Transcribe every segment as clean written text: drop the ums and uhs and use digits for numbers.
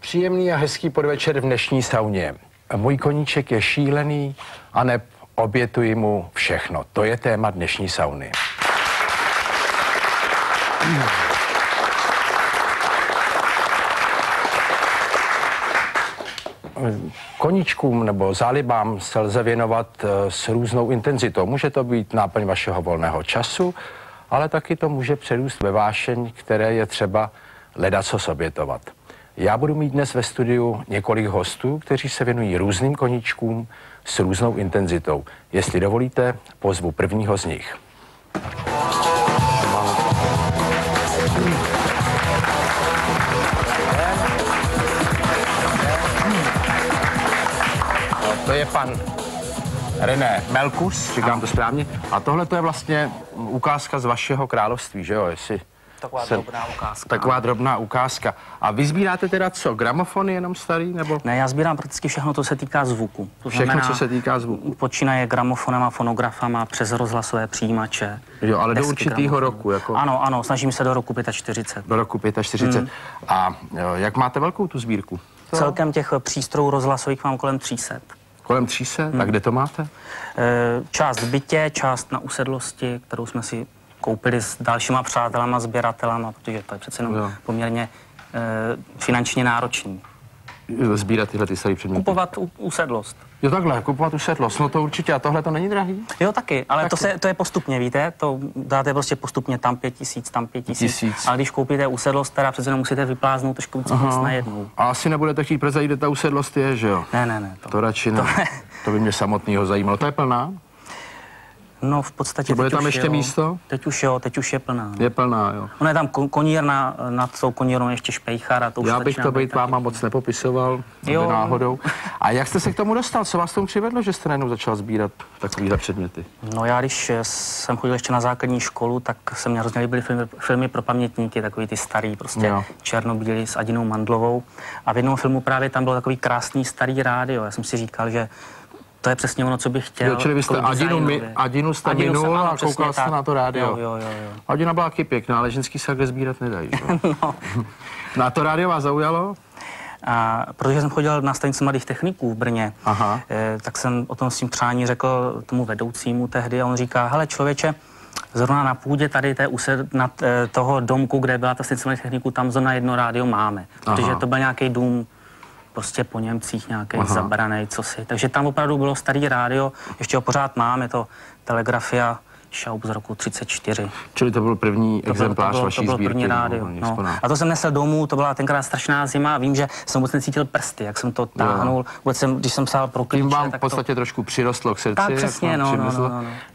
Příjemný a hezký podvečer v dnešní sauně. Můj koníček je šílený, aneb obětuji mu všechno. To je téma dnešní sauny. Koníčkům nebo zálibám se lze věnovat s různou intenzitou. Může to být náplň vašeho volného času, ale taky to může přerůst ve vášeň, které je třeba ledacos obětovat. Já budu mít dnes ve studiu několik hostů, kteří se věnují různým koníčkům s různou intenzitou. Jestli dovolíte, pozvu prvního z nich. To je pan René Melkus, říkám to správně. A tohle to je vlastně ukázka z vašeho království, že jo? Jestli Taková drobná ukázka. Taková drobná ukázka. A vy sbíráte teda co? Gramofony jenom starý, nebo? Ne, já sbírám prakticky všechno, co se týká zvuku. To všechno, znamená, co se týká zvuku. Počínaje gramofonama, fonografama, přes rozhlasové přijímače. Jo, ale do určitého roku, jako? Ano, ano, snažím se do roku 45. Do roku 45. A jak máte velkou tu sbírku? Celkem těch přístrojů rozhlasových mám kolem 300. Kolem 300? Tak kde to máte? Část v bytě, část na usedlosti, kterou jsme si koupili s dalšíma přátelama, sběratelama, protože to je přece jenom poměrně finančně náročný. Sbírat tyhle ty staré předměty. Kupovat usedlost. Jo, takhle, kupovat usedlost. No to určitě. A tohle to není drahý? Jo, taky, ale to je postupně, víte? To dáte prostě postupně tam 5 000, tam 5 000. Ale když koupíte usedlost, teda přece jenom musíte vypláznout trošku víc najednou. A asi nebudete chtít prozradit, kde ta usedlost je, že jo? Ne. To radši ne. To by mě samotného zajímalo. To je plná? No v podstatě bude tam ještě místo? Teď už je plná. Je plná, jo. Ono je tam konír, nad tou konírnou ještě špejchar a to už já bych to být váma moc nepopisoval, náhodou. A jak jste se k tomu dostal? Co vás tomu přivedlo, že jste najednou začal sbírat takovýhle předměty? No já, když jsem chodil ještě na základní školu, tak se mě hrozně líbily filmy pro pamětníky, takový ty starý, prostě černobílý s Adinou Mandlovou. A v jednom filmu právě tam bylo takový krásný starý rádio. Já jsem si říkal, že to je přesně ono, co bych chtěl. Jo, čili vy jste Adinu jste minul a koukal jste na to rádio. Jo. Adina byla taky pěkná, ale ženský se takhle sbírat nedají. No a to rádio vás zaujalo? A protože jsem chodil na stanici mladých techniků v Brně, tak jsem o tom svým přání řekl tomu vedoucímu tehdy a on říká, hele člověče, zrovna na půdě tady toho domku, kde byla ta stanice mladých techniků, tam zrovna jedno rádio máme. Protože to byl nějaký dům prostě po Němcích nějaký zabranej, cosi. Takže tam opravdu bylo starý rádio, ještě ho pořád mám, je to Telegrafia Schaub z roku 34. Čili to byl první exemplář vaší sbírky? To byl první rádio, no. A to jsem nesl domů, to byla tenkrát strašná zima a vím, že jsem vůbec necítil prsty, jak jsem to táhnul. Vůbec když jsem psal pro klíče, tím vám v podstatě trošku přirostlo k srdci. Tak přesně,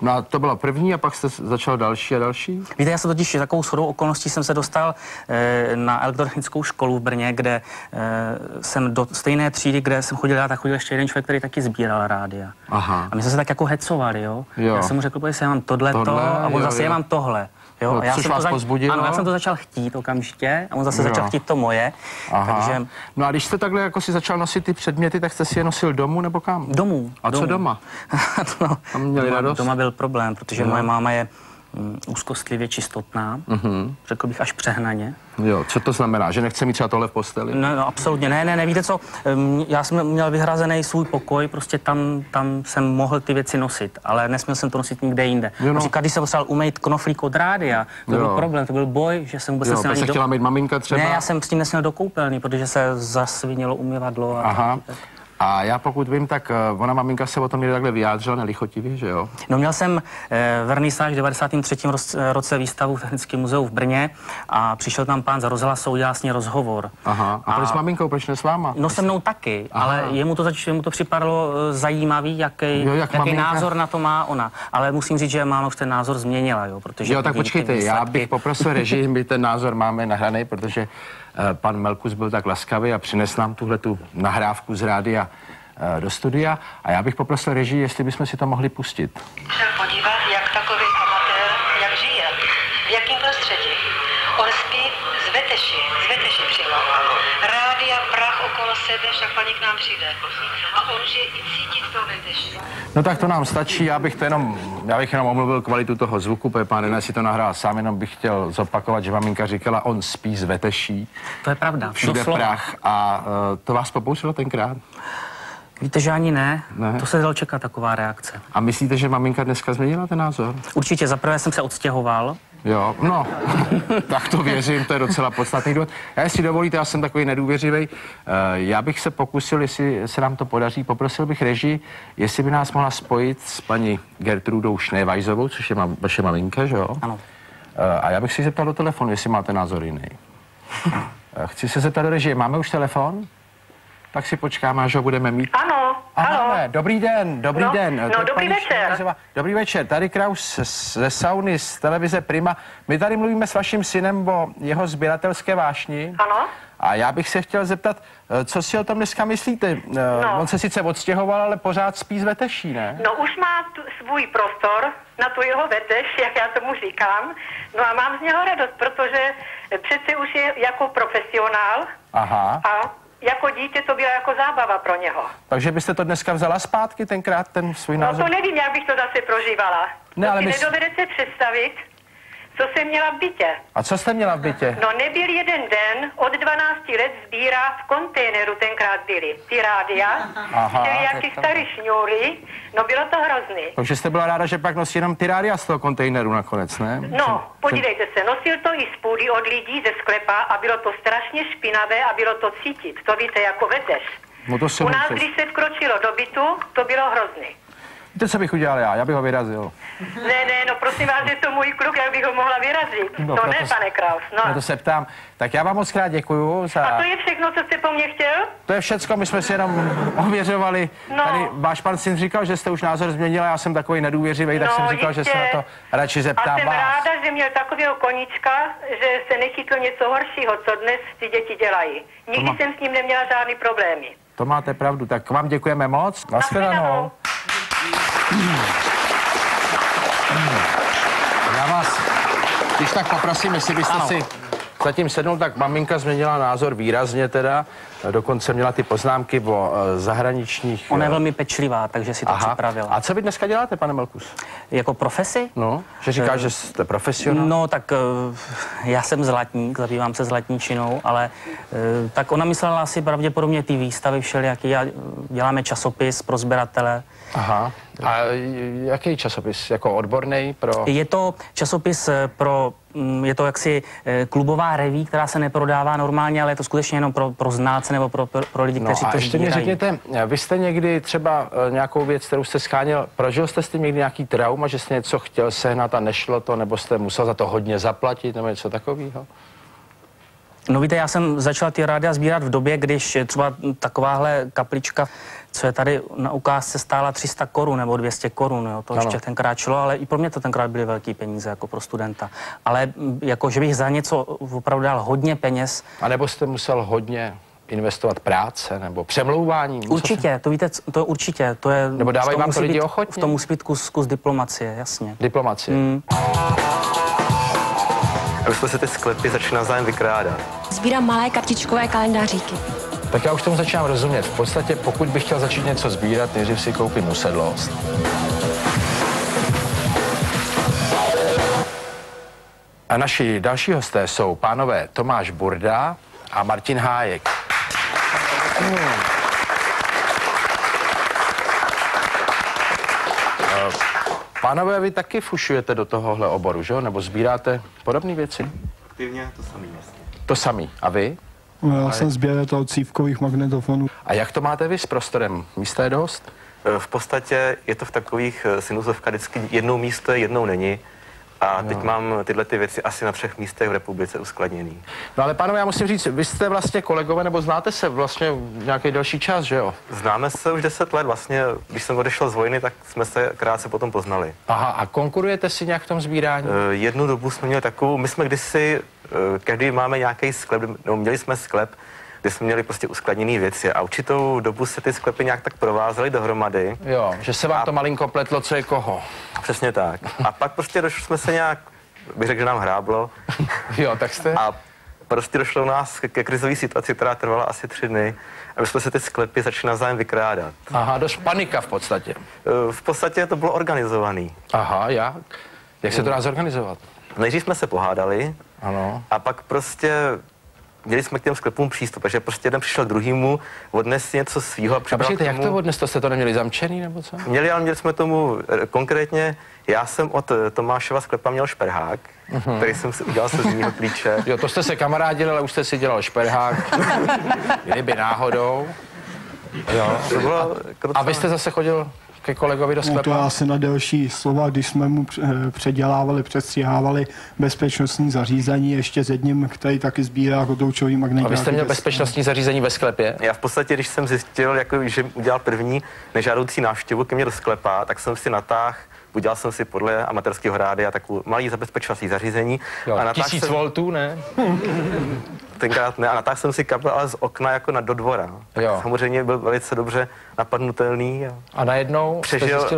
no a to byla první a pak jste začal další a další? Víte, já jsem totiž takovou shodou okolností jsem se dostal na elektrotechnickou školu v Brně, kde jsem do stejné třídy, kde jsem chodil já, tak chodil ještě jeden člověk, který taky sbíral rádia. A my jsme se tak jako hecovali, jo. Já jsem mu řekl, že já mám tohle a on zase mám tohle. Jo, a já jsem vás pozbudilo? Ano, já jsem to začal chtít okamžitě a on zase začal chtít to moje. Takže... No a když jste takhle jako si začal nosit ty předměty, tak jste si je nosil domů nebo kam? Domů. A co doma? Tam měli radost? Doma byl problém, protože moje máma je úzkostlivě čistotná, řekl bych až přehnaně. Jo, co to znamená? Že nechce mít třeba tohle v posteli? No, absolutně, ne, víte co, já jsem měl vyhrazený svůj pokoj, prostě tam jsem mohl ty věci nosit, ale nesměl jsem to nosit nikde jinde. Říká, když jsem potřeboval umýt knoflík od rádia, to byl problém, to byl boj, že jsem vůbec nesměl ani chtěla mít maminka třeba? Ne, já jsem s tím nesměl do koupelny, protože se zasvinilo umyvadlo a A já pokud vím, tak ona maminka se o tom někde takhle vyjádřila nelichotivě, že jo? No měl jsem vernisáž v 93. roce výstavu v Technickém muzeu v Brně a přišel tam pán za rozhlasou, udělal s ní rozhovor. A proč s maminkou, proč ne s váma? No se mnou taky, ale jemu to připadalo zajímavý, jaký názor na to má ona. Ale musím říct, že máma už ten názor změnila, jo, protože... Jo, tak počkejte, já bych poprosil režii, my ten názor máme nahraný, protože pan Melkus byl tak laskavý a přines nám tuhletu nahrávku z rádia do studia a já bych poprosil režii, jestli bychom si to mohli pustit. Šel podívat, jak takový amatér, jak žije, v jakém prostředí. On spí s z Veteši přímo. Rádia, prach okolo sebe, však paní k nám přijde. A on už je i cítit to Veteši. No tak to nám stačí, já bych jenom omluvil kvalitu toho zvuku, protože pán René si to nahrál sám, jenom bych chtěl zopakovat, že maminka říkala, on spí z Veteší. To je pravda. Všude prach. A to vás popoušilo tenkrát? Víte, že ani ne. To se dalo čekat, taková reakce. A myslíte, že maminka dneska změnila ten názor? Určitě, zaprvé jsem se odstěhoval. Jo, no, tak to věřím, to je docela podstatný důvod. Já, jestli dovolíte, já jsem takový nedůvěřivý. Já bych se pokusil, jestli se nám to podaří, poprosil bych režii, jestli by nás mohla spojit s paní Gertrudou Schneweiseovou, což je vaše maminka, že jo? Ano. A já bych si zeptal do telefonu, jestli máte názor jiný. Chci se zeptat do režie, máme už telefon? Tak si počkáme, až ho budeme mít. Ano, ano. Dobrý den, dobrý den. No, dobrý večer. Dobrý večer, tady Kraus ze sauny, z televize Prima. My tady mluvíme s vaším synem o jeho sběratelské vášni. Ano. A já bych se chtěl zeptat, co si o tom dneska myslíte? On se sice odstěhoval, ale pořád spí z Veteší, ne? No už má svůj prostor na tu jeho Veteš, jak já tomu říkám. No a mám z něho radost, protože přece už je jako profesionál. Aha. A jako dítě to byla jako zábava pro něho. Takže byste to dneska vzala zpátky tenkrát, ten svůj názor? No to nevím, jak bych to zase prožívala. Ne, ale si nedovedete představit, co jsem měla v bytě. A co jste měla v bytě? No nebyl jeden den, od 12 let sbírá v kontejneru, tenkrát byly ty rádia, jaký starý šňůry, no bylo to hrozný. Takže jste byla ráda, že pak nosí jenom ty rádia z toho kontejneru nakonec, ne? No, podívejte se, nosil to i z půdy od lidí ze sklepa a bylo to strašně špinavé a bylo to cítit, to víte, jako Veteš. No to U nás, když se vkročilo do bytu, to bylo hrozný. Víte, co bych udělal já bych ho vyrazil. Ne, no prosím vás, je to můj kluk, jak bych ho mohla vyrazit. No, to ne, pane Kraus, no. Na to se ptám. Tak já vám moc krát děkuju za... A to je všechno, co jste po mně chtěl? To je všecko, my jsme si jenom ověřovali. No. Tady váš pan syn říkal, že jste už názor změnila, já jsem takový nedůvěřivý, tak jsem říkal, že se na to radši zeptám vás. A jsem vás. ráda, že měl takového koníčka, že se nechytl něco horšího, co dnes ty děti dělají. Nikdy jsem s ním neměla žádný problémy. To máte pravdu, tak vám děkujeme moc. Nashledanou. Já vás, když tak poprosím, jestli byste si zatím sednul, tak maminka změnila názor výrazně teda, dokonce měla ty poznámky o zahraničních... Ona je velmi pečlivá, takže si to připravila. A co vy dneska děláte, pane Melkus? Jako profesi? No, že říkáš, že jste profesionál? No, tak já jsem zlatník, zabývám se zlatničinou, ale tak ona myslela asi pravděpodobně ty výstavy všelijaký a děláme časopis pro sběratele. Aha. A jaký časopis? Jako odborný pro... Je to časopis je to jaksi klubová reví, která se neprodává normálně, ale je to skutečně jenom pro znalce nebo pro lidi, kteří to sbírají. A ještě mi řekněte, vy jste někdy třeba nějakou věc, kterou jste scháněl, prožil jste s tím někdy nějaký trauma, že jste něco chtěl sehnat a nešlo to, nebo jste musel za to hodně zaplatit, nebo něco takového? No víte, já jsem začal ty rádia sbírat v době, když třeba takováhle kaplička, co je tady na ukázce, stála 300 korun nebo 200 korun, jo, to ještě tenkrát šlo, ale i pro mě to tenkrát byly velký peníze jako pro studenta. Ale jako, že bych za něco opravdu dal hodně peněz. A nebo jste musel hodně investovat práce nebo přemlouvání? Určitě, to víte, to určitě, to je... Nebo dávají vám to lidi ochotně? V tom musí být kus diplomacie, jasně. Diplomacie. A už jsme se ty sklepy začali navzájem vykrádat. Sbírám malé kartičkové kalendáříky. Tak já už tomu začínám rozumět. V podstatě, pokud bych chtěl začít něco sbírat, nejdřív si koupím usedlost. A naši další hosté jsou pánové Tomáš Burda a Martin Hájek. Pánové, vy taky fušujete do tohohle oboru, že jo? Nebo sbíráte podobné věci? Aktivně to samý vlastně. To samý. A vy? Já jsem sběratel cívkových magnetofonů. A jak to máte vy s prostorem? Místa je dost? V podstatě je to v takových sinusovkách vždycky jednou místo je, jednou není. A teď mám tyhle ty věci asi na 3 místech v republice uskladněný. No ale pánové, já musím říct, vy jste vlastně kolegové, nebo znáte se vlastně nějaký další čas, že jo? Známe se už 10 let, vlastně, když jsem odešel z vojny, tak jsme se krátce potom poznali. Aha, a konkurujete si nějak v tom sbírání? Jednu dobu jsme měli takovou, my jsme kdysi, každý máme nějaký sklep, nebo měli jsme sklep, kde jsme měli prostě uskladněné věci a určitou dobu se ty sklepy nějak tak provázely dohromady. Jo, že se vám to malinko pletlo, co je koho. Přesně tak. A pak prostě došli jsme se nějak, bych řekl, že nám hráblo. Jo, tak jste? A prostě došlo u nás ke krizové situaci, která trvala asi 3 dny. A my jsme se ty sklepy začali navzájem vykrádat. Aha, dost panika v podstatě. V podstatě to bylo organizovaný. Aha, jak? Jak se to dá zorganizovat? Nejdřív jsme se pohádali, ano. A pak prostě měli jsme k těm sklepům přístup, takže prostě jeden přišel k druhému, odnes si něco svýho a přibral k tomu. Jak to odnes, to jste to neměli zamčený nebo co? Měli, ale měli jsme tomu konkrétně, já jsem od Tomášova sklepa měl šperhák, který jsem si udělal se zimního klíče. Jo, to jste se kamarádili, ale už jste si dělal šperhák, kdyby náhodou. Jo. To bylo a vy jste zase chodil ke kolegovi do sklepa? No to asi na delší slova, když jsme mu předělávali, přestřihávali bezpečnostní zařízení ještě s jedním, který taky sbírá kotoučový magnetní. A vy jste měl bezpečnostní zařízení ve sklepě? Já v podstatě, když jsem zjistil, jako, že udělal první nežádoucí návštěvu ke mně do sklepa, tak jsem si natáhl, udělal jsem si podle amatérského rádia takovou malý zabezpečovací zařízení. Jo, a 1000 voltů, ne? Tenkrát ne, a natáhl jsem si kabel ale z okna jako do dvora. Samozřejmě byl velice dobře napadnutelný. A najednou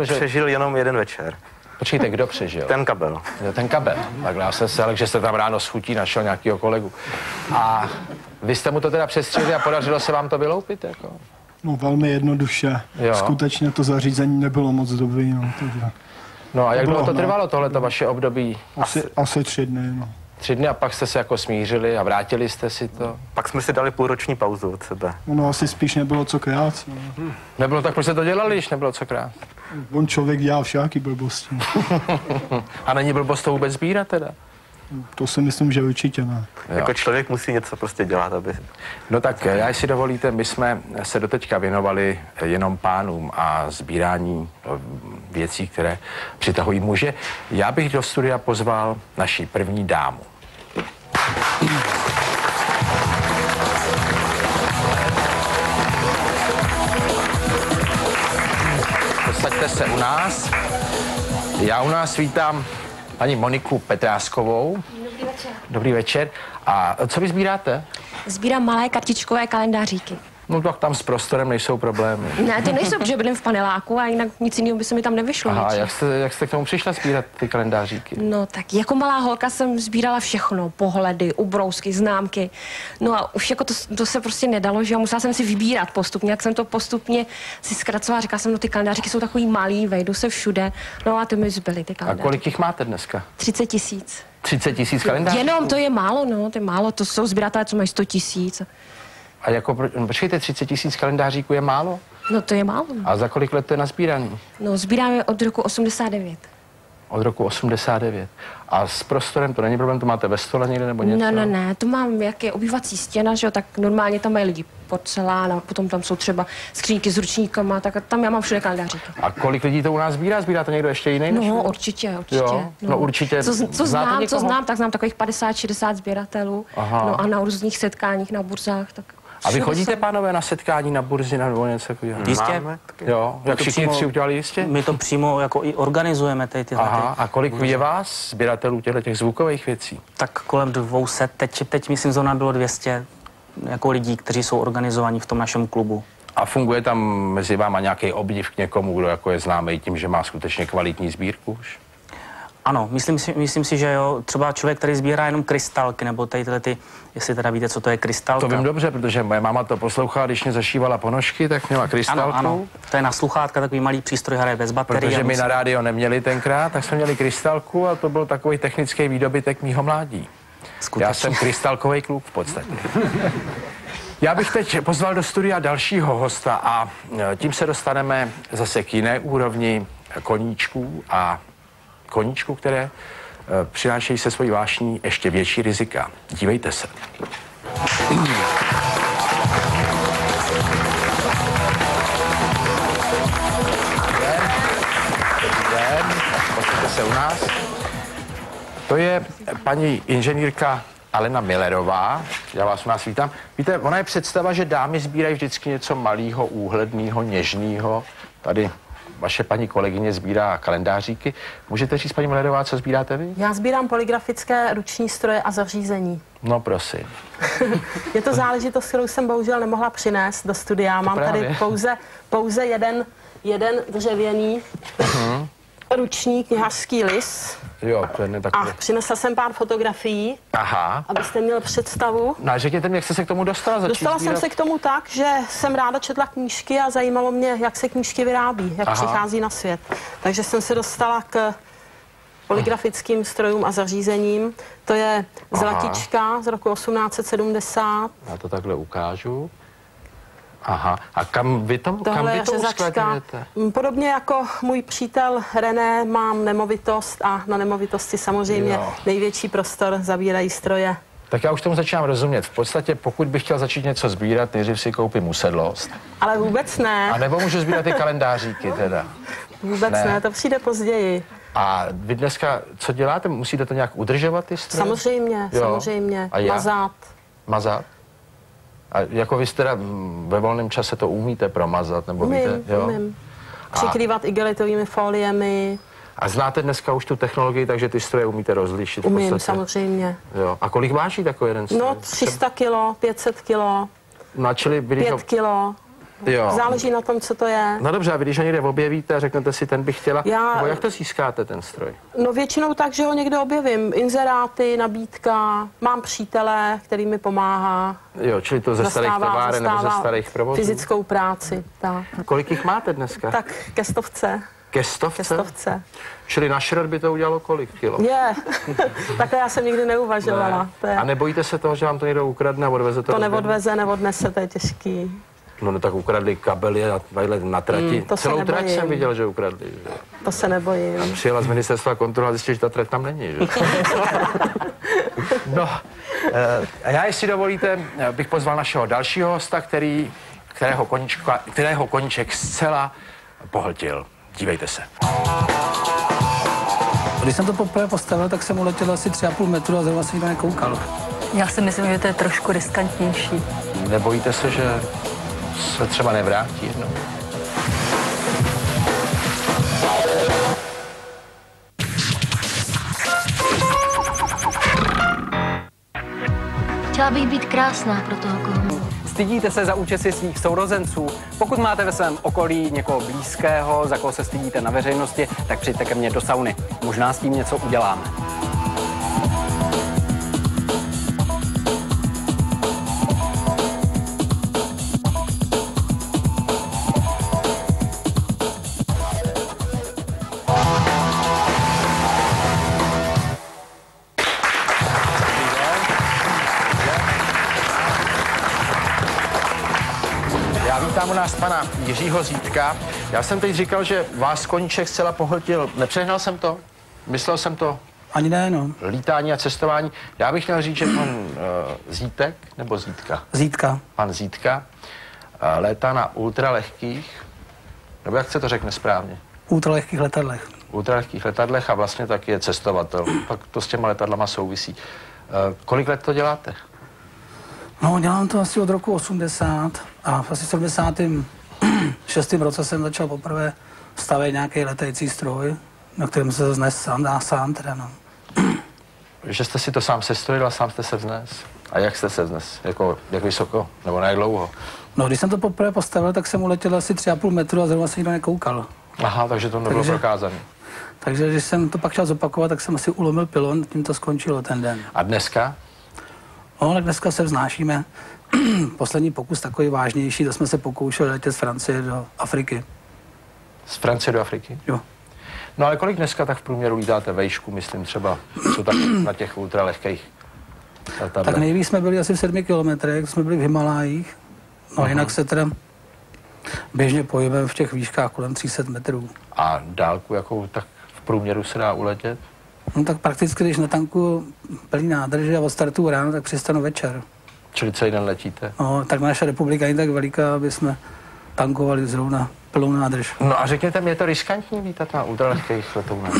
přežil jenom jeden večer. Počkejte, kdo přežil? Ten kabel. Ten kabel. Takhle já jsem se, že jste tam ráno s chutí našel nějakého kolegu. A vy jste mu to teda přestřihli a podařilo se vám to vyloupit? Jako? No velmi jednoduše. Jo. Skutečně to zařízení nebylo moc dobrý. No, takže... no a jak dlouho to trvalo, tohleto vaše období? Asi 3 dny. No. 3 dny a pak jste se jako smířili a vrátili jste si to? Pak jsme si dali půlroční pauzu od sebe. No asi spíš nebylo co krát. No. Nebylo tak, proč jste to dělali, když nebylo co krát? On člověk dělal všaký blbosti. A není blbost to vůbec sbírat teda? To si myslím, že určitě ne. Jako člověk musí něco prostě dělat, aby... No tak, já si dovolíte, my jsme se doteďka věnovali jenom pánům a sbírání věcí, které přitahují muže. Já bych do studia pozval naši první dámu. Posaďte se u nás. Já u nás vítám paní Moniku Petráskovou. Dobrý večer. Dobrý večer. A co vy sbíráte? Sbírám malé kartičkové kalendáříky. No tak tam s prostorem nejsou problémy. Ne, to nejsou, protože bydlím v paneláku a jinak nic jiného by se mi tam nevyšlo. Aha, jak jste k tomu přišla sbírat ty kalendáříky? No tak jako malá holka jsem sbírala všechno, pohledy, ubrousky, známky. No a už jako to se prostě nedalo, že musela jsem si vybírat postupně, jak jsem to postupně si zkracovala, říkala jsem, no ty kalendáříky jsou takový malý, vejdu se všude. No a ty mi zbyly ty kalendáříky. A kolik jich máte dneska? 30 000. 30 000 kalendářů? Jenom to je málo, no, to je málo, to jsou sběratelé, co mají 100 000. A jako, počkejte, 30 000 kalendáříků je málo? No to je málo. A za kolik let to je nazbíraný? No sbíráme od roku 89. Od roku 89. A s prostorem to není problém, to máte ve stole někde nebo něco? Ne, to mám, jak je obývací stěna, že jo, tak normálně tam mají lidi porcelán a potom tam jsou třeba skříňky s ručníkama, tak tam já mám všude kalendáříky. A kolik lidí to u nás sbírá? Sbírá to někdo ještě jiný? No, určitě. Jo? No určitě. Co znám, tak znám takových 50-60 sběratelů. Aha. No a na různých setkáních, na burzách, tak... A vy chodíte, pánové, na setkání, na burzy, nebo něco takového? Jistě. Jo, jak všichni 3 udělali jistě? My to přímo jako i organizujeme tyhle. Aha, a kolik je vás, sběratelů těch zvukových věcí? Tak kolem 200, teď myslím, zóna bylo 200 jako lidí, kteří jsou organizovaní v tom našem klubu. A funguje tam mezi váma nějaký obdiv k někomu, kdo jako je známý tím, že má skutečně kvalitní sbírku už? Ano, myslím si, že jo, třeba člověk, který sbírá jenom krystalky, nebo tyhle ty, jestli teda víte, co to je krystalka. To vím dobře, protože moje máma to poslouchala, když mě zašívala ponožky, tak měla krystalku. Ano, to je na sluchátka takový malý přístroj, hraje bez baterie. Protože my na rádio neměli tenkrát, tak jsme měli krystalku a to byl takový technický výdobytek mýho mládí. Skutečně. Já jsem krystalkový kluk v podstatě. Já bych teď pozval do studia dalšího hosta a tím se dostaneme zase k jiné úrovni koníčků, které přinášejí se svojí vášní ještě větší rizika. Dívejte se. Počujte se u nás. To je paní inženýrka Alena Millerová. Já vás u nás vítám. Víte, ona je představa, že dámy sbírají vždycky něco malého, úhledného, něžného. Tady vaše paní kolegyně sbírá kalendáříky. Můžete říct, paní Millerová, co sbíráte vy? Já sbírám polygrafické ruční stroje a zařízení. No prosím. Je to záležitost, kterou jsem bohužel nemohla přinést do studia. Mám tady pouze jeden dřevěný. ruční knihařský lis. Jo, to je takový. A přinesla jsem pár fotografií, abyste měl představu. No a řekněte mi, jak jste se k tomu dostala? Dostala jsem se k tomu tak, že jsem ráda četla knížky a zajímalo mě, jak se knížky vyrábí, jak přichází na svět. Takže jsem se dostala k polygrafickým strojům a zařízením. To je zlatička z roku 1870. Já to takhle ukážu. Aha. A kam vy to uskladňujete? Podobně jako můj přítel René mám nemovitost a na nemovitosti samozřejmě největší prostor zabírají stroje. Tak já už tomu začínám rozumět. V podstatě, pokud bych chtěl začít něco sbírat, nejdřív si koupím usedlost. Ale vůbec ne. A nebo můžu sbírat ty kalendáříky teda? Vůbec ne, to přijde později. A vy dneska, co děláte? Musíte to nějak udržovat, ty stroje? Samozřejmě, samozřejmě. A mazat. Mazat? A jako vy teda ve volném čase to umíte promazat, nebo víte? Umím. Přikrývat igelitovými foliemi. A znáte dneska už tu technologii, takže ty stroje umíte rozlišit? Umím, samozřejmě. Jo. A kolik váží takový jeden stroj? No 300 kilo, 500 kilo, no, čili 5 kilo. Jo. Záleží na tom, co to je. No dobře, a vy když ho někde objevíte a řeknete si, ten bych chtěla, nebo jak to získáte, ten stroj? No většinou tak, že ho někde objevím. Inzeráty, nabídka, mám přítele, který mi pomáhá. Jo, čili to ze starých továren nebo ze starých provozů? Fyzickou práci, tak. Kolik jich máte dneska? Tak ke 100. Ke 100? Ke 100. Čili na šrot by to udělalo kolik kilo? Takhle já jsem nikdy neuvažovala. A nebojíte se toho, že vám to někdo ukradne a odveze to? To neodveze, neodnese, to je těžký. No tak ukradli kabely na trati. Celou trať jsem viděl, že ukradli. Že? To se nebojím. A přijela z ministerstva kontrola a zjistila, že ta trať tam není. Že? No, a já, jestli dovolíte, bych pozval našeho dalšího hosta, kterého koníček zcela pohltil. Dívejte se. Když jsem to poprvé postavil, tak jsem uletěl asi 3,5 metru a zrovna se nikdo nekoukal. Já si myslím, že to je trošku riskantnější. Nebojíte se, že se třeba nevrátí jednou? Chtěla bych být krásná pro toho, koho. Stydíte se za účesy svých sourozenců? Pokud máte ve svém okolí někoho blízkého, za koho se stydíte na veřejnosti, tak přijďte ke mně do sauny. Možná s tím něco uděláme. Vítám u nás pana Jiřího Zítka. Já jsem teď říkal, že vás koníček zcela pohltil. Nepřehnal jsem to? Myslel jsem to? Ani ne, no. Lítání a cestování. Já bych měl říct, že pan Zítek nebo Zítka? Zítka. Pan Zítka létá na ultralehkých, nebo jak se to řekne správně? Ultralehkých letadlech. Ultralehkých letadlech a vlastně taky je cestovatel. Pak to s těma letadlama souvisí. Kolik let to děláte? No, dělám to asi od roku 80 a v asi 76. roce jsem začal poprvé stavět nějaký letající stroj, na kterém se vznes sám teda, no. Že jste si to sám sestrojil a sám jste se vznes? A jak jste se vznes? Jak vysoko? Nebo na jak dlouho? No, když jsem to poprvé postavil, tak jsem uletěl asi 3,5 metru a zrovna se nikdo nekoukal. Aha, takže to nebylo prokázané. Takže když jsem to pak chtěl zopakovat, tak jsem asi ulomil pilon, tím to skončilo ten den. A dneska? No, tak dneska se vznášíme. Poslední pokus takový vážnější, to jsme se pokoušeli letět z Francie do Afriky. Z Francie do Afriky? Jo. No ale kolik dneska tak v průměru lítáte vejšku, myslím třeba, co tak na těch ultralehkých letadlech? Tak nejvíc jsme byli asi v 7 kilometrech, jsme byli v Himalájích. No jinak se teda běžně pohybujeme v těch výškách kolem 300 metrů. A dálku, jakou tak v průměru se dá uletět? No tak prakticky, když na tanku plný nádrže a odstartuju ráno, tak přistanu večer. Čili celý den letíte? No, tak naše republika není tak veliká, aby jsme tankovali zrovna plnou nádrž. No a řekněte mi, je to riskantní lítat na ultralehkých letounech?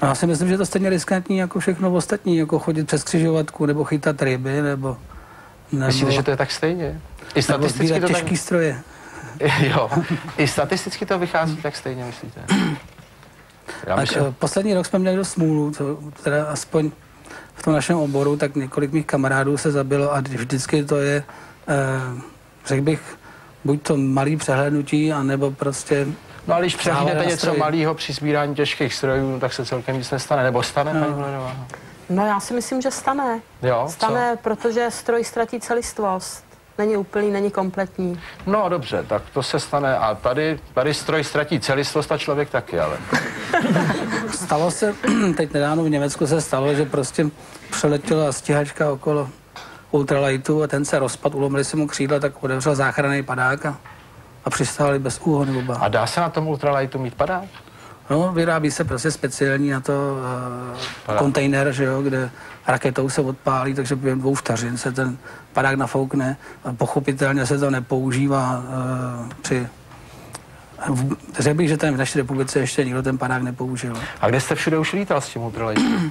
No, já si myslím, že je to stejně riskantní jako všechno ostatní, jako chodit přes křižovatku, nebo chytat ryby, nebo myslíte, že to je tak stejně? I statisticky to těžký stroje. Jo, i statisticky to vychází tak stejně, myslíte? Poslední rok jsme měli dost smůlu, teda aspoň v tom našem oboru, tak několik mých kamarádů se zabilo a vždycky to je, řekl bych, buď to malý přehlédnutí, anebo prostě No ale když přehlídnete něco malého při sbírání těžkých strojů, tak se celkem nic nestane, nebo stane, paní Vledová? No já si myslím, že stane. Jo, stane, protože stroj ztratí celistvost. Není úplný, není kompletní. No dobře, tak to se stane. A tady stroj ztratí celistvost a člověk taky, ale... Stalo se, teď nedávno v Německu se stalo, že prostě přeletěla stíhačka okolo ultralightu a ten se rozpad, ulomili se mu křídla, tak otevřel záchranný padák a přistáli bez úhony oba. A dá se na tom ultralightu mít padák? No, vyrábí se prostě speciální na to kontejner, že jo, kde raketou se odpálí, takže během 2 vteřin se ten padák nafoukne. Pochopitelně se to nepoužívá při... Řekl bych, že ten v naší republice ještě nikdo ten padák nepoužil. A kde jste všude už lítal s tím ultralightem?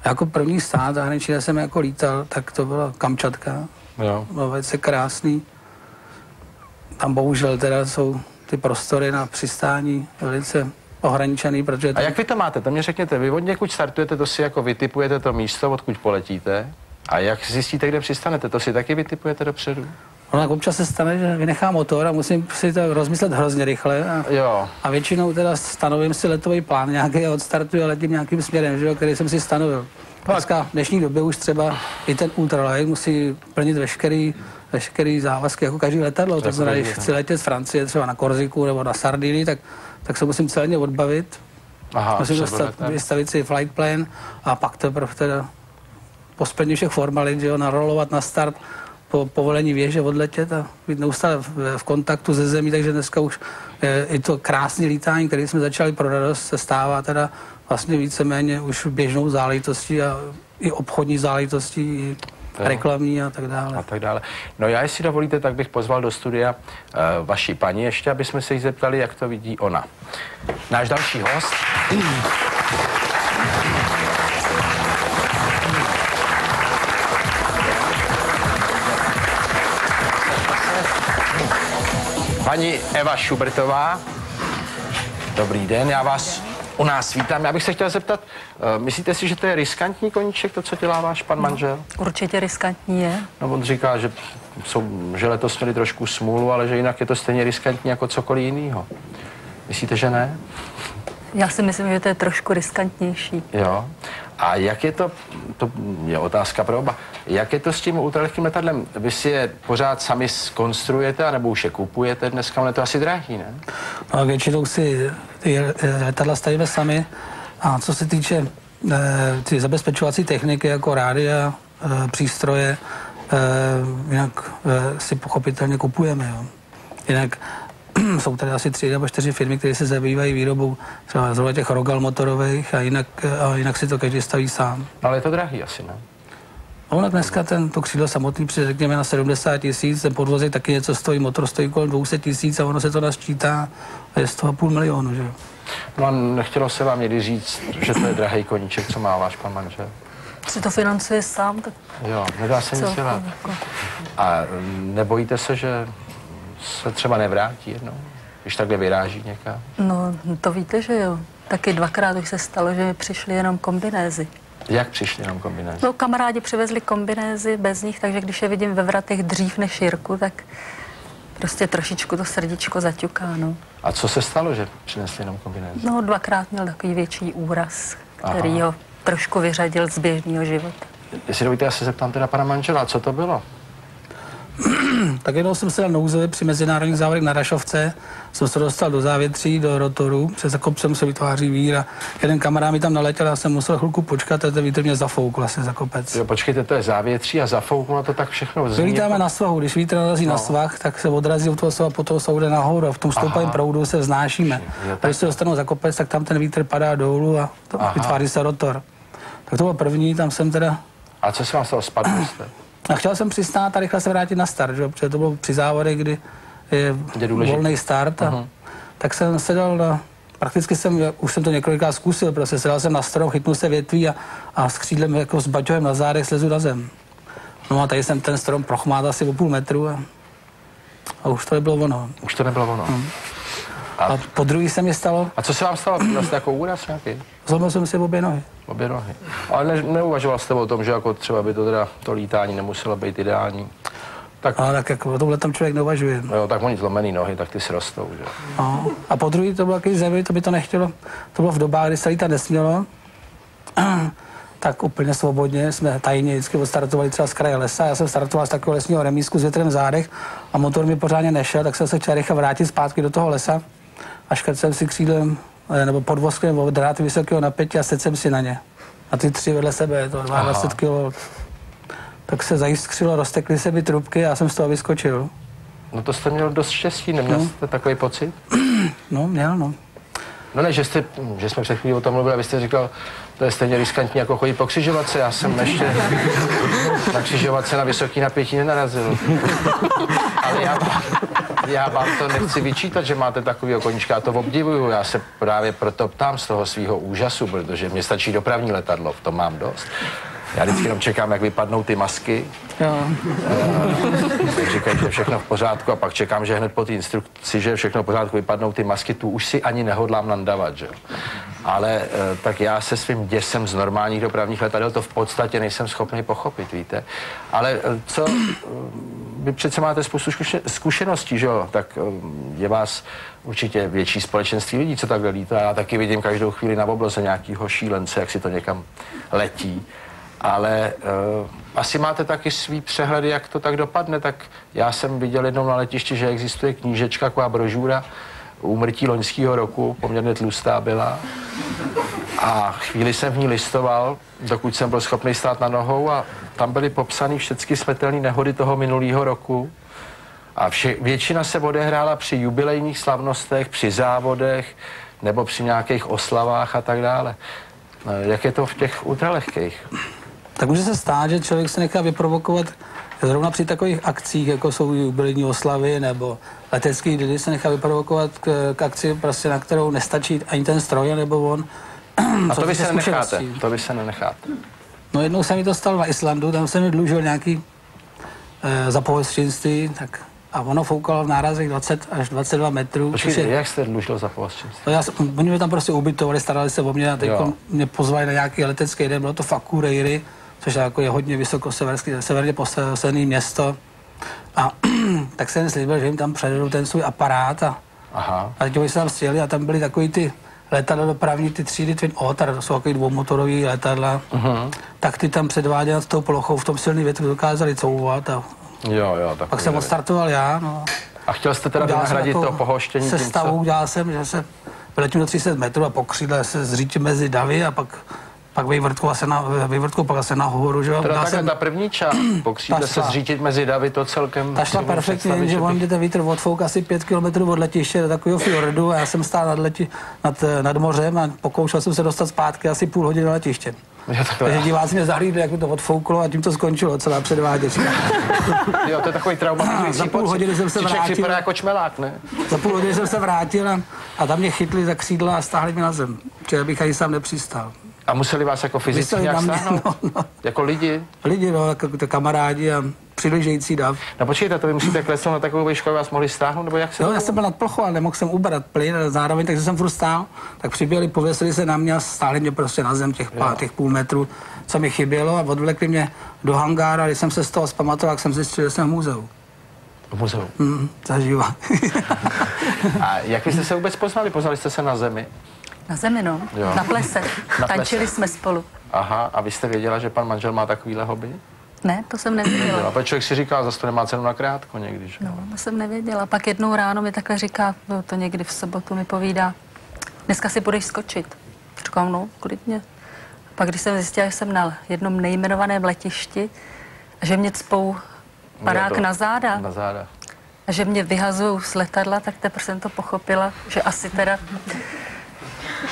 Jako první stát zahraničí, kde jsem jako lítal, tak to byla Kamčatka. Jo. Bylo velice krásný. Tam bohužel teda jsou ty prostory na přistání velice ohraničený, protože... A jak vy to máte? To mě řekněte, vy od někud startujete, to si jako vytipujete to místo, odkud poletíte, a jak zjistíte, kde přistanete, to si taky vytipujete dopředu? No tak občas se stane, že vynechám motor a musím si to rozmyslet hrozně rychle a většinou teda stanovím si letový plán nějaký a odstartuji a letím nějakým směrem, že jo, který jsem si stanovil. Dneska v dnešní době už třeba i ten ultralight musí plnit veškerý závazky, jako každý letadlo. To znamená, když chci letět z Francie třeba na Korziku nebo na Sardinii, tak se musím celně odbavit. Musím vystavit si flight plan a pak teprve teda po splnění všech formalit, že jo, narolovat na start, po povolení věže odletět a být neustále v kontaktu se zemí, takže dneska už i to krásné lítání, které jsme začali pro radost, se stává teda vlastně víceméně už běžnou záležitostí a i obchodní záležitostí, i reklamní a tak dále. A tak dále. No já, jestli dovolíte, tak bych pozval do studia vaši paní ještě, aby jsme se jí zeptali, jak to vidí ona. Náš další host. Paní Eva Šubertová, dobrý den, já vás u nás vítám. Já bych se chtěl zeptat, myslíte si, že to je riskantní koníček, to, co dělá váš pan manžel? Určitě riskantní je. No on říká, že letos měli trošku smůlu, ale že jinak je to stejně riskantní jako cokoliv jiného. Myslíte, že ne? Já si myslím, že to je trošku riskantnější. Jo. A jak je to je otázka pro oba, jak je to s tím ultralehkým letadlem? Vy si je pořád sami zkonstruujete, anebo už je kupujete dneska? Je to asi drahý, ne? No, většinou si ty letadla stavíme sami a co se týče ty zabezpečovací techniky jako rádia, přístroje, jinak si pochopitelně kupujeme, jo. Jinak jsou tady asi 3 nebo 4 firmy, které se zabývají výrobou třeba zrovna těch rogal motorových a jinak si to každý staví sám. Ale je to drahý asi, ne? No, dneska to křídlo samotný řekněme na 70 000, ten podvozek taky něco stojí, motor stojí kolem 200 000 a ono se to nasčítá a je z toho 500 000, že jo. No a nechtělo se vám někdy říct, že to je drahý koníček, co má váš pan manžel? Si to financuje sám, tak... Jo, nedá se nic dělat. A nebojíte se, že se třeba nevrátí jednou, když takhle vyráží někam? No, to víte, že jo. Taky 2krát už se stalo, že přišly jenom kombinézy. Jak přišly jenom kombinézy? No, kamarádi přivezli kombinézy bez nich, takže když je vidím ve vratech dřív než Jirku, tak prostě trošičku to srdíčko zaťuká, no. A co se stalo, že přinesli jenom kombinézy? No, 2krát měl takový větší úraz, který ho trošku vyřadil z běžného života. Jestli dovíte, já se zeptám teda pana manžela, co to bylo? Tak jednou jsem se dal nouzově při mezinárodních závodech na Rašovce, jsem se dostal do závětří, do rotoru, přes kopcem se vytváří vír a jeden kamarád mi tam naletěl, já jsem musel chvilku počkat a ten vítr mě zafoukl asi za kopec. Jo, počkejte, to je závětří a zafouklo to tak všechno. Vylétáme na svahu, když vítr narazí na svah, tak se odrazí od toho svahu, potom se jde nahoru a v tom stoupavém proudu se vznášíme. A když se dostanou za kopec, tak tam ten vítr padá dolů a vytváří se rotor. Tak to bylo první, tam jsem teda... A co se vám stalo, spadl jste? A chtěl jsem přistát a rychle se vrátit na start, že? Protože to bylo při závodech, kdy je volný start. A tak jsem sedal prakticky už jsem to několikrát zkusil, prostě sedal jsem na strom, chytnul se větví a s křídlem jako s baťohem na zádech slezu na zem. No a tady jsem ten strom prochmát asi o 0,5 metru a už to nebylo ono. Už to nebylo ono. A po druhý se mi stalo... A co se vám stalo? Měl jste jako úraz nějaký? Zlomil jsem si obě nohy. Obě nohy. Ale neuvažoval jste o tom, že jako třeba by to lítání nemuselo být ideální? Tak. Ale tak jako o tomhle tam člověk neuvažuje. Jo, tak oni zlomený nohy, tak ty si rostou, že? No. A po druhý to bylo takový zemi, to by to nechtělo. To bylo v dobách, kdy se lítat nesmělo. Tak úplně svobodně jsme tajně vždycky odstartovali třeba z kraje lesa. Já jsem startoval z takového lesního remízku s větrem v zádech a motor mi pořádně nešel, tak jsem se chtěl rychle vrátit zpátky do toho lesa a škrt jsem si křídlem nebo podvozkem od dráty vysokého napětí a sedl jsem si na ně. A ty 3 vedle sebe, to 22 kg. Tak se zajiskřilo, roztekly se mi trubky a já jsem z toho vyskočil. No to jste měl dost štěstí, neměl jste takový pocit? No, měl, no. No ne, že jsme před chvílí o tom mluvili a vy jste říkal, to je stejně riskantní jako chodit po křižovatce. Já jsem ještě na křižovatce na vysoký napětí nenarazil. Ale já vám to nechci vyčítat, že máte takovýho koníčka, já to obdivuju. Já se právě proto ptám z toho svého úžasu, protože mně stačí dopravní letadlo, v tom mám dost. Já vždycky jenom čekám, jak vypadnou ty masky. Tak říkají, že všechno v pořádku a pak čekám, že hned po té instrukci, že všechno v pořádku, vypadnou ty masky, tu už si ani nehodlám nandavat, že? Ale tak já se svým děsem z normálních dopravních letadel to v podstatě nejsem schopný pochopit, víte. Ale co, vy přece máte spoustu zkušeností, že jo? Tak je vás určitě větší společenství lidí, co takhle lítá. Já taky vidím každou chvíli na obloze nějakýho šílence, jak si to někam letí. Ale asi máte taky svý přehledy, jak to tak dopadne, tak já jsem viděl jednou na letišti, že existuje knížečka, taková brožura úmrtí loňského roku, poměrně tlustá byla. A chvíli jsem v ní listoval, dokud jsem byl schopný stát na nohou a tam byly popsané všechny smrtelné nehody toho minulého roku. A většina se odehrála při jubilejních slavnostech, při závodech nebo při nějakých oslavách a tak dále. Jak je to v těch ultralehkých? Tak může se stát, že člověk se nechá vyprovokovat zrovna při takových akcích, jako jsou jubilejní oslavy nebo letecký dny, se nechá vyprovokovat k akci, prostě, na kterou nestačí ani ten stroj, nebo on. A to vy se nenecháte? To vy se nenecháte? No jednou se mi to stalo na Islandu, tam se mi dlužil nějaký zapohostřinství, tak a ono foukalo v nárazech 20 až 22 metrů. Počkejte, jak jste dlužil za pohostinství? Oni mě tam prostě ubytovali, starali se o mě a teď mě pozvali na nějaký letecký den, bylo to v Akureyri, což jako je hodně vysoko severně postavené město. A tak jsem slíbil, že jim tam předvedu ten svůj aparát a teď oni se tam střeli a tam byly takový ty letadla dopravní, ty třídy Twin Otter, to jsou takový dvoumotorový letadla, tak ty tam předváděli nad tou plochou, v tom silný větru dokázali couvat a pak jsem odstartoval já, no. A chtěl jste teda nahradit to pohoštění tím, co? Udělal jsem, že se vyletím do 300 metrů a po křídle se zřítím mezi davy a pak vyvrtku pak se nahoru, že jo. Teda takhle ta první část, po křídle se zřítit mezi davy, to celkem... Ta šla perfektně, že on mě ten vítr odfouk asi 5 kilometrů od letiště do takového fjordu a já jsem stál nad mořem a pokoušel jsem se dostat zpátky asi půl hodiny na letiště. Takže diváci mě zahlídli, jak mi to odfouklo a tím to skončilo, celá předváděčka. Jo, to je takový traumatický za půl hodiny jsem se vrátil. Připadá jako čmelák, ne? Za půl hodiny jsem se vrátil a tam mě chytli za křídla a stáhli mě na zem. Čili bych ani sám nepřistál. A museli vás jako fyzicky nějak stáhnout? No. Jako lidi? Lidi, no, jako kamarádi a přibližející dav. No počkejte, to vy musíte klesnout na takovou výšku, vás mohli stáhnout, nebo jak se... No, já jsem byl nad plochou, ale nemohl jsem ubrat plyn, zároveň, takže jsem furt stál. Tak přiběhli, pověsili se na mě a stáhli mě prostě na zem těch půl metru, co mi chybělo a odvlekli mě do hangára, když jsem se z toho zpamatoval, tak jsem zjistil, že jsem v muzeu. V muzeu? Zaživa. A jak jste se vůbec poznali? Poznali jste se na zemi? Na zemi, no. Jo. Na plese. Tančili jsme spolu. Aha, a vy jste věděla, že pan manžel má takovýhle hobby? Ne, to jsem nevěděla. A pak člověk si říká, zase to nemá cenu na krátko někdy, že? No, to jsem nevěděla. Pak jednou ráno mi takhle říká, bylo to někdy v sobotu, mi povídá, dneska si budeš skočit. Říkám, no, klidně. A pak, když jsem zjistila, že jsem na jednom nejmenovaném letišti, a že mě cpou parák na záda. Na záda. A že mě vyhazují z letadla, tak teprve jsem to pochopila, že asi teda...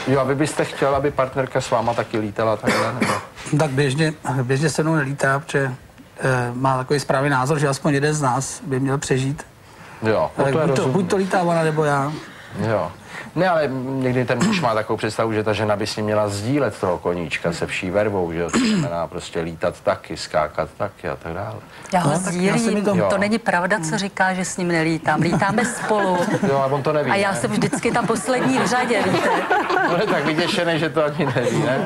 Jo, a vy byste chtěl, aby partnerka s váma taky lítala takhle, nebo? Tak běžně se mnou nelítá, protože má takový správný názor, že aspoň jeden z nás by měl přežít. Jo, tak buď to lítá ona, nebo já. Jo. Ne, ale někdy ten muž má takovou představu, že ta žena by si měla sdílet toho koníčka se vší vervou, že to znamená prostě lítat taky, skákat taky a tak dále. Já ho sdílím, to není pravda, co říká, že s ním nelítám. Lítáme spolu. Jo, a on to neví. A já jsem vždycky ta poslední v řadě, víte. On je tak vyděšený, že to ani neví, ne?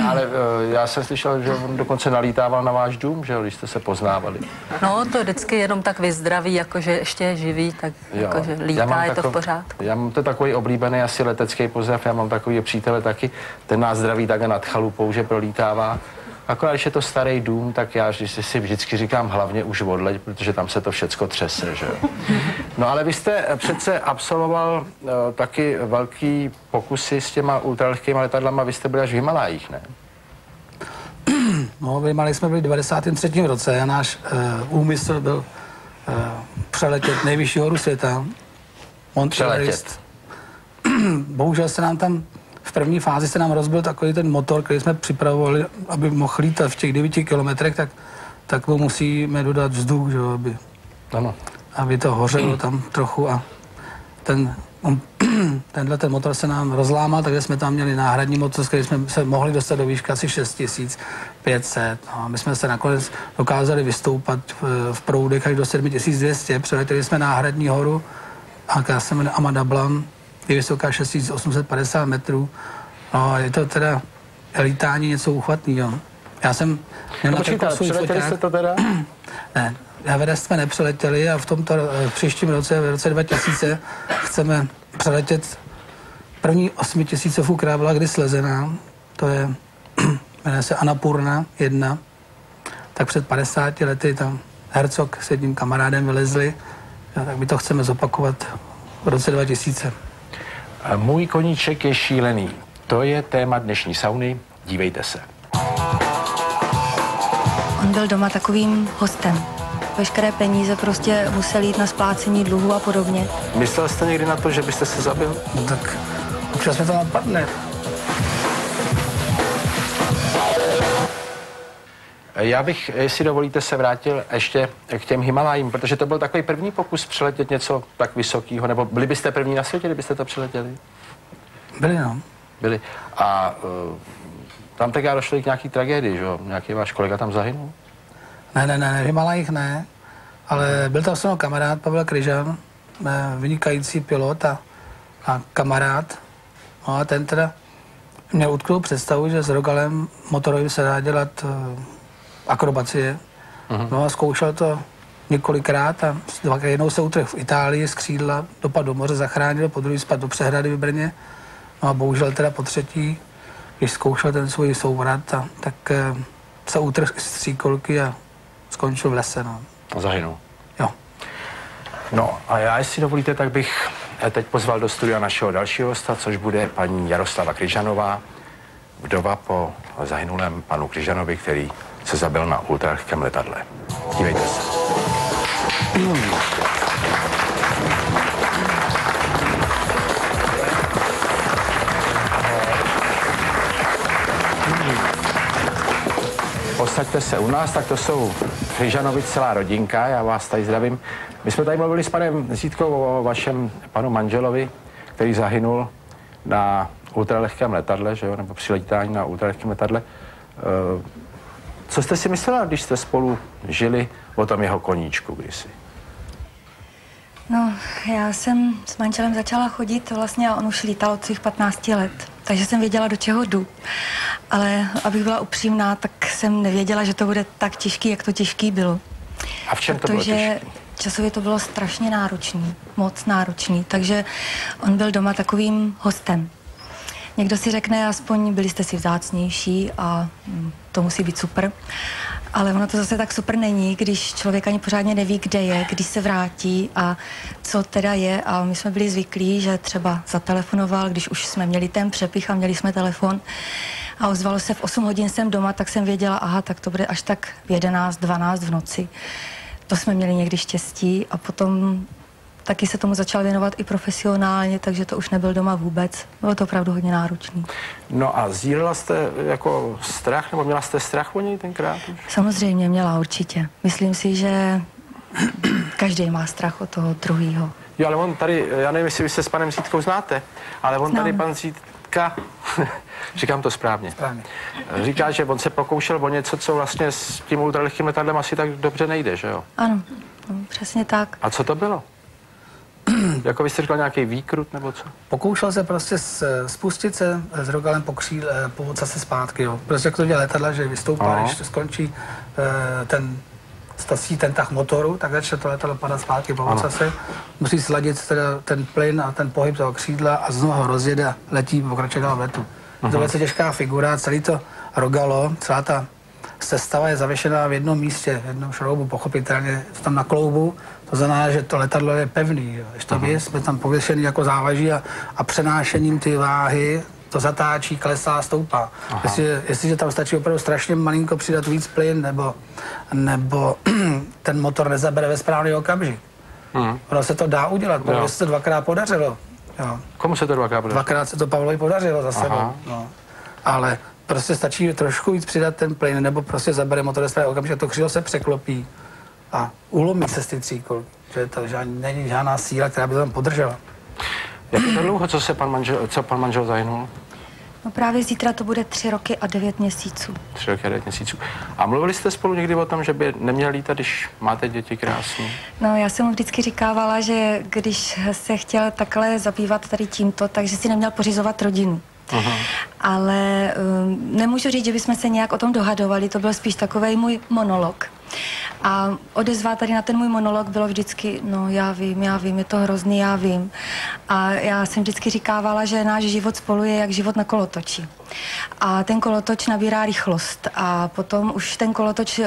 Ale já jsem slyšel, že on dokonce nalítával na váš dům, že jo, když jste se poznávali. No, to vždycky jenom tak vyzdraví, jakože ještě je živý, tak jakože lítá, je to v pořádku. Já mám to takový oblíbený asi letecký pozdrav, já mám takový přítele taky, ten nás zdraví takhle nad chalupou, že prolítává. Akorát, když je to starý dům, tak já si vždycky říkám hlavně už odleď, protože tam se to všecko třese, že jo. No ale vy jste přece absolvoval taky velký pokusy s těma ultralehkýma letadlama, vy jste byli až v Himalajích, ne? No, v Himalajích jsme byli v 93. roce a náš úmysl byl přeletět nejvyšší horu světa. Mount Everest. Bohužel se nám tam v první fázi se nám rozbil takový ten motor, který jsme připravovali, aby mohl lítat v těch 9 kilometrech, tak mu musíme dodat vzduch, že, aby to hořelo tam trochu a tenhle motor se nám rozlámal, takže jsme tam měli náhradní motor, s kterým jsme se mohli dostat do výšky asi 6500. No, my jsme se nakonec dokázali vystoupat v proudech až do 7200, přeletěli jsme náhradní horu, a která se jmenuje Amadablam, je vysoká 6850 metrů. No, je to teda lítání něco uchvatného. Já jsem měl na takovou svůj foťák. Jste to teda? Ne, Everest jsme nepřeletěli a v tomto příštím roce, v roce 2000, chceme přeletět první 8000, která byla kdy slezená. To je, jmenuje se Annapurna 1. Tak před 50 lety tam Herzog s jedním kamarádem vylezli. Tak my to chceme zopakovat v roce 2000. Můj koníček je šílený. To je téma dnešní sauny. Dívejte se. On byl doma takovým hostem. Veškeré peníze prostě musel jít na splácení dluhu a podobně. Myslel jste někdy na to, že byste se zabil? No tak občas mi to napadne. Já bych, jestli dovolíte, se vrátil ještě k těm Himalajím, protože to byl takový první pokus přeletět něco tak vysokého, nebo byli byste první na světě, kdybyste to přeletěli? Byli, no. Byli. A tam tak došlo i k nějaký tragédii, že jo? Nějaký váš kolega tam zahynul? Ne, v Himalajích ne, ale byl tam se mnou kamarád Pavel Kryžan, vynikající pilot a kamarád. No a ten teda měl utknou představu, že s Rogalem motorovým se dá dělat akrobacie. No a zkoušel to několikrát a jednou se utrhl v Itálii z křídla, dopadl do moře, zachránil, po druhý spadl do přehrady v Brně. No a bohužel teda po třetí, když zkoušel ten svůj souvrat, tak se utrhl z stříkolky a skončil v lese. No. Zahynul. Jo. No a já, jestli dovolíte, tak bych teď pozval do studia našeho dalšího hosta, což bude paní Jaroslava Kryžanová, vdova po zahynulém panu Kryžanovi, který se zabil na ultralehkém letadle. Dívejte se. Posaďte se u nás, tak to jsou Kryžanovi celá rodinka, já vás tady zdravím. My jsme tady mluvili s panem Zítkou o vašem panu manželovi, který zahynul na ultralehkém letadle, že jo, nebo při letání na ultralehkém letadle. Co jste si myslela, když jste spolu žili o tom jeho koníčku kdysi? No, já jsem s manželem začala chodit vlastně a on už lítal od svých 15 let, takže jsem věděla, do čeho jdu. Ale abych byla upřímná, tak jsem nevěděla, že to bude tak těžký, jak to těžký bylo. A v čem to bylo těžký? Časově to bylo strašně náročný, moc náročný, takže on byl doma takovým hostem. Někdo si řekne, aspoň byli jste si vzácnější a to musí být super. Ale ono to zase tak super není, když člověk ani pořádně neví, kde je, když se vrátí a co teda je. A my jsme byli zvyklí, že třeba zatelefonoval, když už jsme měli ten přepich a měli jsme telefon a ozvalo se v 8 hodin jsem doma, tak jsem věděla, aha, tak to bude až tak v 11, 12 v noci. To jsme měli někdy štěstí a potom taky se tomu začal věnovat i profesionálně, takže to už nebyl doma vůbec. Bylo to opravdu hodně náročný. No a sdílela jste jako strach, nebo měla jste strach o něj tenkrát? Samozřejmě měla určitě. Myslím si, že každý má strach od toho druhýho. Jo, ale on tady, já nevím, jestli vy se s panem Zítkou znáte, ale on tady, pan Zítka, říkám to správně, říká, že on se pokoušel o něco, co vlastně s tím ultralehkým letadlem asi tak dobře nejde, že jo? Ano, přesně tak. A co to bylo? Jako vy jste říkal nějaký výkrut nebo co? Pokoušel se prostě spustit se s rogalem po ocase zpátky, jo. Prostě jak to dělá letadla, že vystoupá, když to skončí stasí ten tah motoru, tak začne to letadlo padat zpátky po ocase. Musí sladit teda ten plyn a ten pohyb toho křídla a znovu ho rozjede a letí, pokračuje dál v letu. To je velice těžká figura, celý to rogalo, celá ta sestava je zavěšená v jednom místě, v jednom šroubu, pochopitelně tam na kloubu. To znamená, že to letadlo je pevný. Jo. Když to my jsme tam pověšený jako závaží a přenášením ty váhy to zatáčí, klesá, stoupá. Jestliže tam stačí opravdu strašně malinko přidat víc plyn, nebo ten motor nezabere ve správný okamžik. Ono se to dá udělat, protože se to dvakrát podařilo. Jo. Komu se to dvakrát podařilo? Dvakrát se to Pavlovi podařilo za sebou. No. Ale prostě stačí trošku víc přidat ten plyn, nebo prostě zabere motor ve správný okamžik, to křídlo se překlopí a ulomí se z ty tříkolky. Že to není žádná síla, která by to tam podržela. Jak je to dlouho, co pan manžel zahynul? No právě zítra to bude 3 roky a 9 měsíců. 3 roky a 9 měsíců. A mluvili jste spolu někdy o tom, že by neměl lítat, když máte děti krásný? No já jsem mu vždycky říkávala, že když se chtěl takhle zabývat tady tímto, takže si neměl pořizovat rodinu. Ale nemůžu říct, že bychom se nějak o tom dohadovali, to byl spíš takovej můj monolog. A odezva tady na ten můj monolog bylo vždycky, no já vím, je to hrozný, já vím. A já jsem vždycky říkávala, že náš život spolu je jak život na kolotoči. A ten kolotoč nabírá rychlost a potom už ten kolotoč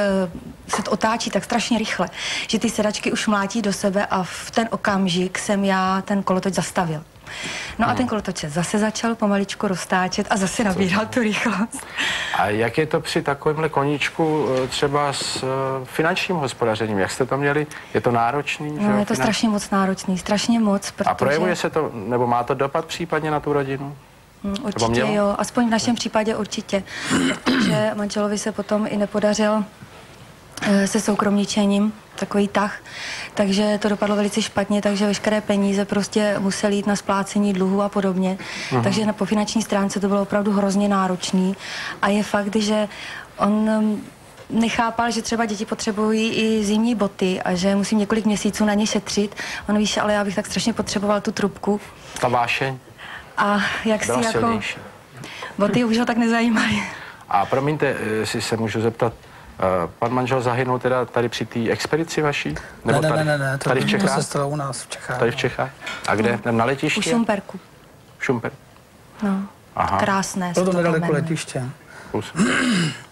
se otáčí tak strašně rychle, že ty sedačky už mlátí do sebe a v ten okamžik jsem já ten kolotoč zastavil. No a ten kolotoč se zase začal pomaličku roztáčet a zase nabíral tu rychlost. A jak je to při takovémhle koníčku třeba s finančním hospodařením? Jak jste to měli? Je to náročný? No, je to strašně moc náročný, strašně moc, protože... A projevuje se to, nebo má to dopad případně na tu rodinu? Určitě jo, aspoň v našem případě určitě, protože manželovi se potom i nepodařil se soukromničením, takový tah, takže to dopadlo velice špatně, takže veškeré peníze prostě musely jít na splácení dluhu a podobně. Takže po finanční stránce to bylo opravdu hrozně náročný a je fakt, že on nechápal, že třeba děti potřebují i zimní boty a že musím několik měsíců na ně šetřit. On víš, ale já bych tak strašně potřeboval tu trubku. Ta vášeň? A jak si jako... silnější. Boty už ho tak nezajímají. A promiňte, jestli se můžu zeptat, pan manžel zahynul teda tady při té expedici vaší? Nebo ne, tady v Čechách? To se stalo u nás v Čechách. Tady v Čechách? A kde? Na letišti? U Šumperku. Šumperku. No, krásné. To nedaleko letiště.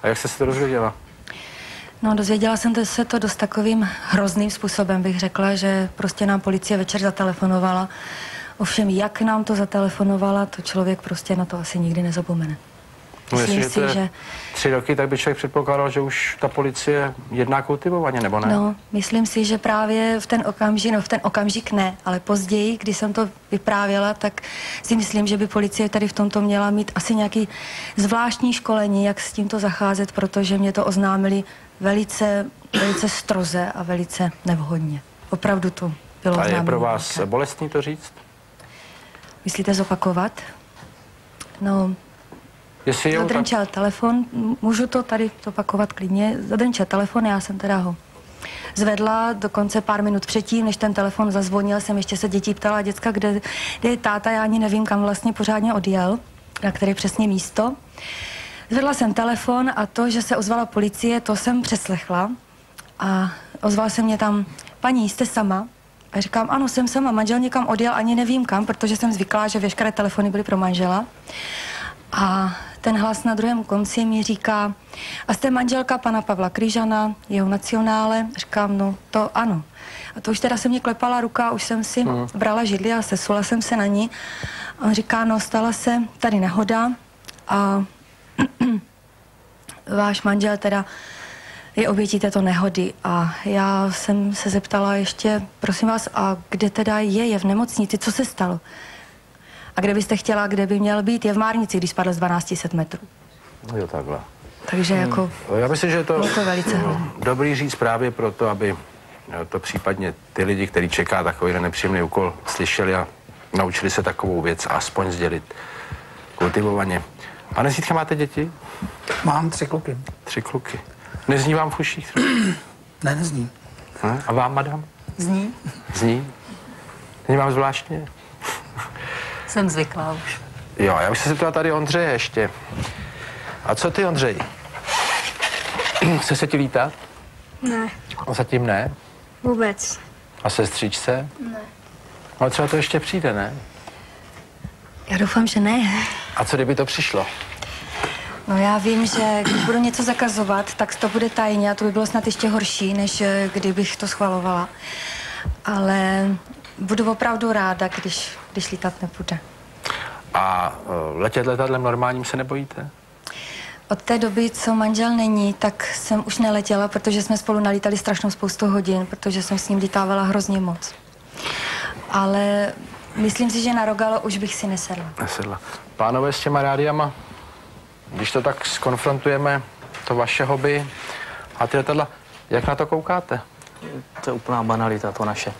A jak jste se to dozvěděla? No, dozvěděla jsem se to dost takovým hrozným způsobem, bych řekla, že prostě nám policie večer zatelefonovala. Ovšem, jak nám to zatelefonovala, to člověk prostě na to asi nikdy nezapomene. No, jestli to je 3 roky, tak by člověk předpokládal, že už ta policie jedná kultivovaně, nebo ne? No, myslím si, že právě v ten okamžik ne, ale později, když jsem to vyprávěla, tak si myslím, že by policie tady v tomto měla mít asi nějaký zvláštní školení, jak s tímto zacházet, protože mě to oznámili velice stroze a velice nevhodně. Opravdu to bylo oznámeno. A je pro vás bolestný to říct? Myslíte zopakovat? No... Zadrnčel telefon, můžu to tady zopakovat klidně, zadrnčel telefon, já jsem teda ho zvedla, dokonce pár minut předtím, než ten telefon zazvonil, jsem ještě se dětí ptala, děcka, kde je táta, já ani nevím, kam vlastně pořádně odjel, na které přesně místo. Zvedla jsem telefon a to, že se ozvala policie, to jsem přeslechla a ozval se mě tam, paní, jste sama? A říkám, ano, jsem sama, manžel někam odjel, ani nevím kam, protože jsem zvyklá, že veškeré telefony byly pro manžela. A ten hlas na druhém konci mi říká, a jste manželka pana Pavla Kryžana, jeho nacionále? Říkám, no to ano. A to už teda se mě klepala ruka, už jsem si brala židli a sesula jsem se na ní. A on říká, no stala se tady nehoda a váš manžel teda je obětí této nehody. A já jsem se zeptala ještě, prosím vás, a kde teda je v nemocnici, co se stalo? A kde byste chtěla, kde by měl být? Je v Márnici, když spadl z 1200 metrů. Jo, takhle. Takže jako... Já myslím, že je to velice dobrý říct právě proto, aby to případně ty lidi, kteří čeká takový nepříjemný úkol, slyšeli a naučili se takovou věc aspoň sdělit kultivovaně. Pane Zítka, máte děti? Mám 3 kluky. 3 kluky. Nezní vám v uších? Ne, nezní. A vám, madam? Zní? Zní? Není vám zvláštně? Jsem zvyklá už. Jo, já bych se zeptal tady Ondřeje ještě. A co ty, Ondřej? Chce se ti lítat? Ne. Zatím ne? Vůbec. A sestřičce? Ne. Ale třeba to ještě přijde, ne? Já doufám, že ne. A co kdyby to přišlo? No já vím, že když budu něco zakazovat, tak to bude tajně a to by bylo snad ještě horší, než kdybych to schvalovala. Ale budu opravdu ráda, když lítat nebude. A letět letadlem normálním se nebojíte? Od té doby, co manžel není, tak jsem už neletěla, protože jsme spolu nalítali strašnou spoustu hodin, protože jsem s ním lítávala hrozně moc. Ale myslím si, že na Rogalo už bych si nesedla. Nesedla. Pánové, s těma rádiama, když to tak skonfrontujeme, to vaše hobby a ty letadla, jak na to koukáte? To je úplná banalita, to naše.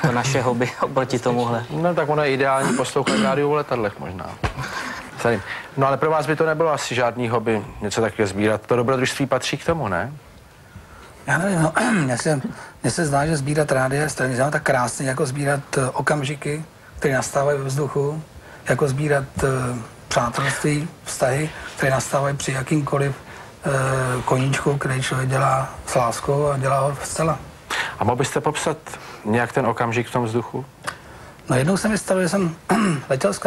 To naše hobby oproti tomuhle. No tak ono je ideální poslouchat rádiu v letadlech možná. No ale pro vás by to nebylo asi žádný hobby, něco takového sbírat. To dobrodružství patří k tomu, ne? Já nevím, no, mně se zdá, že sbírat rádia je strašně tak krásně, jako sbírat okamžiky, které nastávají ve vzduchu, jako sbírat přátelství, vztahy, které nastávají při jakýmkoliv koníčku, který člověk dělá s láskou a dělá ho zcela. A mohl byste popsat nějak ten okamžik v tom vzduchu? No jednou se mi stalo, že jsem letěl s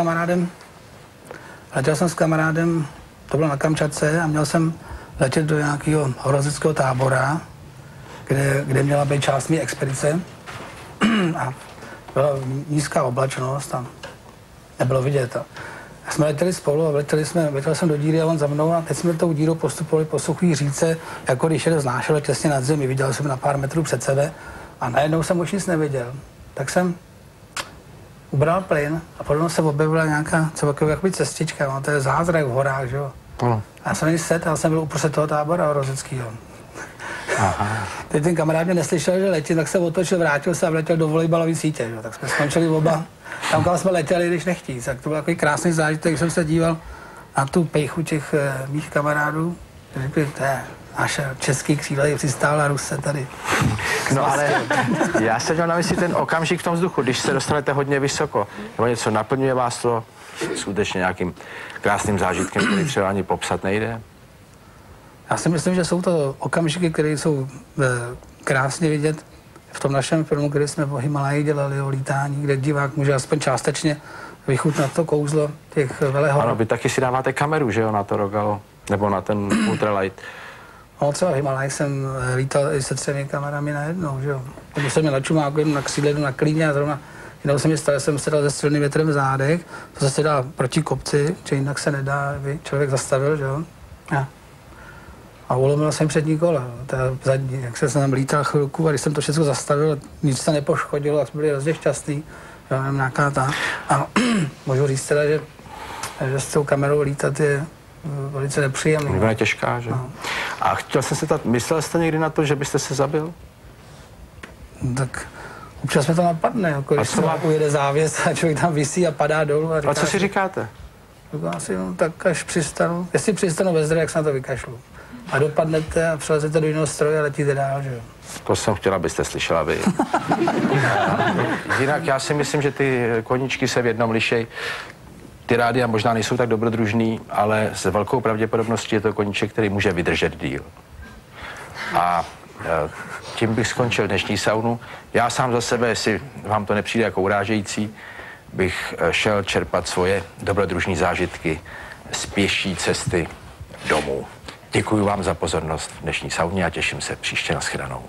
kamarádem, to bylo na Kamčatce a měl jsem letět do nějakého horolezeckého tábora, kde měla být část mé expedice a byla nízká oblačnost a nebylo vidět. A jsme letěli spolu a letěl jsem do díry a on za mnou a teď jsme tou dírou postupovali po suchý říce, jako když jede z nášele těsně nad zemi, viděl jsem na pár metrů před sebe a najednou jsem už nic neviděl. Tak jsem ubral plyn a potom se objevila nějaká jakoby cestička, no, to je zázrak v horách, že jo. A já jsem ji set a jsem byl uprostřed toho tábora horolezeckého. Teď ten kamarád mě neslyšel, že letí, tak se otočil, vrátil se a vletěl do volejbalové sítě, že? Tak jsme skončili oba tam, kam jsme letěli, když nechtí. Tak to byl takový krásný zážitek, když jsem se díval na tu pejchu těch mých kamarádů. Řekli, to je naše český křídlo, přistál na Ruse tady. No ale já jsem měl na mysli ten okamžik v tom vzduchu, když se dostanete hodně vysoko, nebo něco naplňuje vás to skutečně nějakým krásným zážitkem, který třeba ani popsat nejde. Já si myslím, že jsou to okamžiky, které jsou krásně vidět v tom našem filmu, který jsme o Himalaji dělali, o lítání, kde divák může aspoň částečně vychutnat to kouzlo těch velehor. Ano, vy taky si dáváte kameru, že jo, na to Rogalo, nebo na ten ultralight. No třeba v Himalaji jsem lítal i se 3 kamerami najednou, že jo. Když jsem měl na čumáku, na křídle, na klíně a zrovna jednou se mi stalo, jsem se dal ze silným větrem v zádech, to se dal proti kopci, že jinak se nedá, aby člověk zastavil, že jo. A ulomil jsem přední kola, zadní, jak jsem tam lítal chvilku a když jsem to všechno zastavil, nic se nepoškodilo, tak jsme byli hrozně šťastný, že mám nějaká ta. A můžu říct teda, že s tou kamerou lítat je velice nepříjemný. Je těžká, že? No. A chtěl jsem se ptát, myslel jste někdy na to, že byste se zabil? Tak občas mi to napadne, jako když se ujede závěs a člověk tam visí a padá dolů. A co si říkáte? Asi, no, tak až přistanu, jestli přistanu ve zdroji, jak se na to vykašlu. A dopadnete a přelezete do jiného stroje a letíte dál, že jo? To jsem chtěla, abyste slyšela vy. Jinak já si myslím, že ty koníčky se v jednom lišej. Ty rádia možná nejsou tak dobrodružný, ale s velkou pravděpodobností je to koníček, který může vydržet díl. A tím bych skončil dnešní saunu. Já sám za sebe, jestli vám to nepřijde jako urážející, bych šel čerpat svoje dobrodružní zážitky z pěší cesty domů. Děkuji vám za pozornost v dnešní sauně a těším se příště na shledanou.